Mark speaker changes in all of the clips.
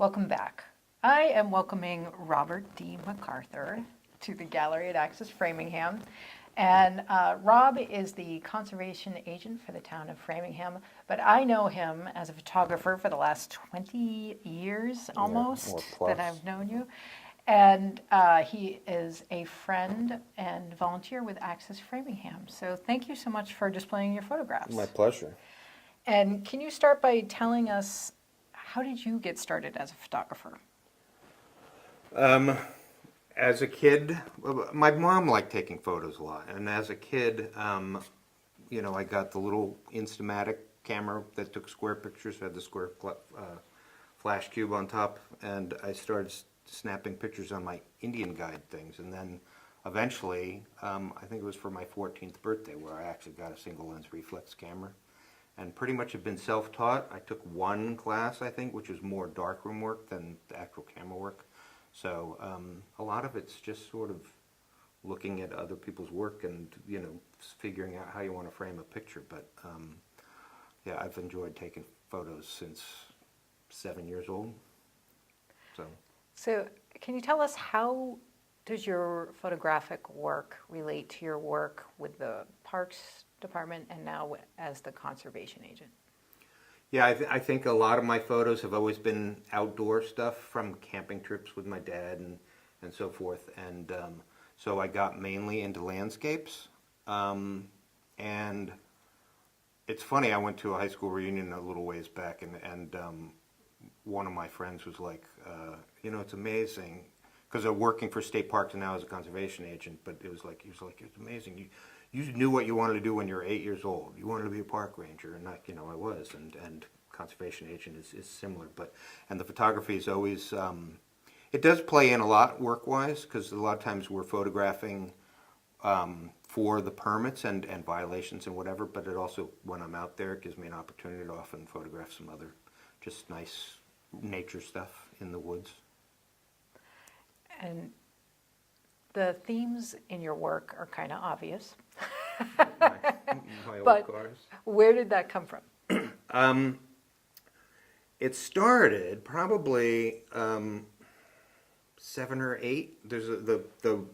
Speaker 1: Welcome back. I am welcoming Robert D. McArthur to the gallery at Access Framingham. And Rob is the conservation agent for the town of Framingham, but I know him as a photographer for the last 20 years almost that I've known you. And he is a friend and volunteer with Access Framingham. So thank you so much for displaying your photographs.
Speaker 2: My pleasure.
Speaker 1: And can you start by telling us, how did you get started as a photographer?
Speaker 2: As a kid, my mom liked taking photos a lot, and as a kid, I got the little Instamatic camera that took square pictures, had the square flash cube on top, and I started snapping pictures on my Indian guide things, and then eventually, I think it was for my 14th birthday, where I actually got a single lens reflex camera, and pretty much have been self-taught. I took one class, I think, which was more darkroom work than the actual camera work. So a lot of it's just sort of looking at other people's work and, figuring out how you want to frame a picture. But yeah, I've enjoyed taking photos since 7 years old.
Speaker 1: So can you tell us, how does your photographic work relate to your work with the Parks Department and now as the conservation agent?
Speaker 2: Yeah, I think a lot of my photos have always been outdoor stuff from camping trips with my dad and so forth. And so I got mainly into landscapes. And it's funny, I went to a high school reunion a little ways back, and one of my friends was like, it's amazing, because I'm working for state parks now as a conservation agent, but he was like, it's amazing. You knew what you wanted to do when you were 8 years old. You wanted to be a park ranger, and I was, and conservation agent is similar. And the photography is always, it does play in a lot work-wise, because a lot of times we're photographing for the permits and violations and whatever, but it also, when I'm out there, it gives me an opportunity to often photograph some other just nice nature stuff in the woods.
Speaker 1: And the themes in your work are kind of obvious.
Speaker 2: my old
Speaker 1: But
Speaker 2: cars.
Speaker 1: where did that come from?
Speaker 2: It started probably 7 or 8. There's the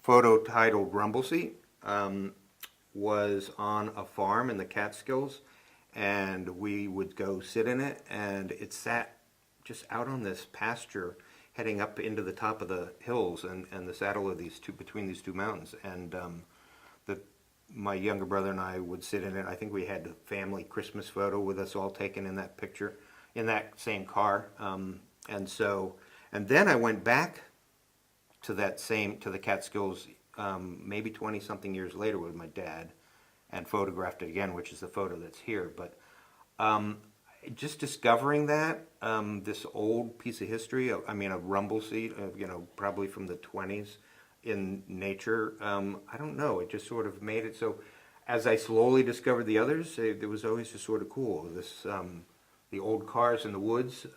Speaker 2: photo titled Rumble Seat was on a farm in the Catskills, and we would go sit in it, and it sat just out on this pasture heading up into the top of the hills and the saddle of between these two mountains. And my younger brother and I would sit in it. I think we had a family Christmas photo with us all taken in that picture, in that same car. And then I went back to the Catskills maybe 20-something years later with my dad and photographed it again, which is the photo that's here. But just discovering that, this old piece of history, a rumble seat, probably from the 20s, in nature, I don't know, it just sort of made it so. As I slowly discovered the others, it was always just sort of cool. The old cars in the woods,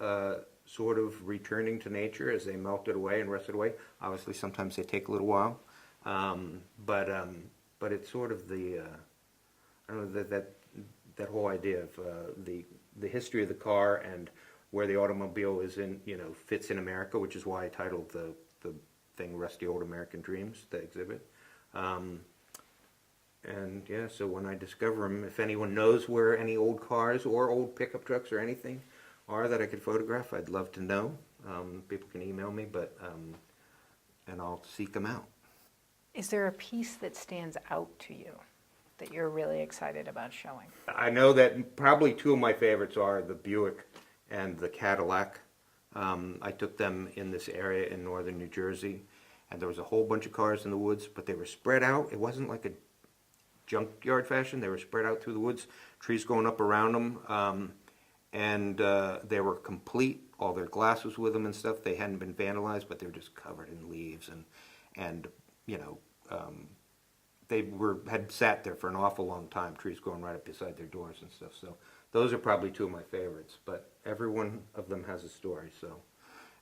Speaker 2: sort of returning to nature as they melted away and rusted away. Obviously, sometimes they take a little while, but it's sort of I don't know, that whole idea of the history of the car and where the automobile is fits in America, which is why I titled the thing Rusty Old American Dreams, the exhibit. And yeah, so when I discover them, if anyone knows where any old cars or old pickup trucks or anything are that I could photograph, I'd love to know. People can email me, and I'll seek them out.
Speaker 1: Is there a piece that stands out to you that you're really excited about showing?
Speaker 2: I know that probably two of my favorites are the Buick and the Cadillac. I took them in this area in northern New Jersey, and there was a whole bunch of cars in the woods, but they were spread out. It wasn't like a junkyard fashion. They were spread out through the woods, trees going up around them, and they were complete. All their glass was with them and stuff. They hadn't been vandalized, but they were just covered in leaves, and they had sat there for an awful long time, trees growing right up beside their doors and stuff. So those are probably two of my favorites, but every one of them has a story. So,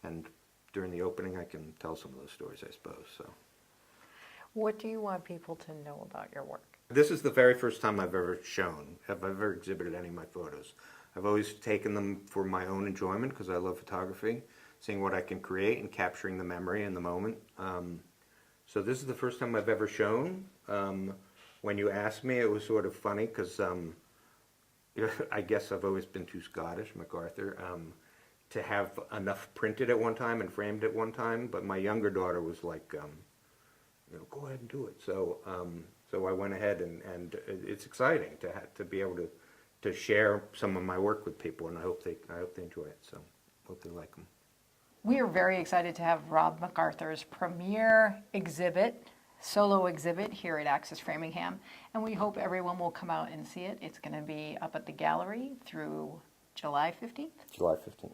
Speaker 2: and during the opening, I can tell some of those stories, I suppose. So,
Speaker 1: what do you want people to know about your work?
Speaker 2: This is the very first time I've ever exhibited any of my photos. I've always taken them for my own enjoyment because I love photography, seeing what I can create and capturing the memory in the moment. So this is the first time I've ever shown. When you asked me, it was sort of funny because I guess I've always been too Scottish, McArthur, to have enough printed at one time and framed at one time. But my younger daughter was like, go ahead and do it. So so I went ahead, and it's exciting to be able to share some of my work with people, and I hope they enjoy it. So hope they like them.
Speaker 1: We are very excited to have Rob McArthur's premiere exhibit, solo exhibit here at Access Framingham, and we hope everyone will come out and see it. It's going to be up at the gallery through July 15th.
Speaker 3: July 15th.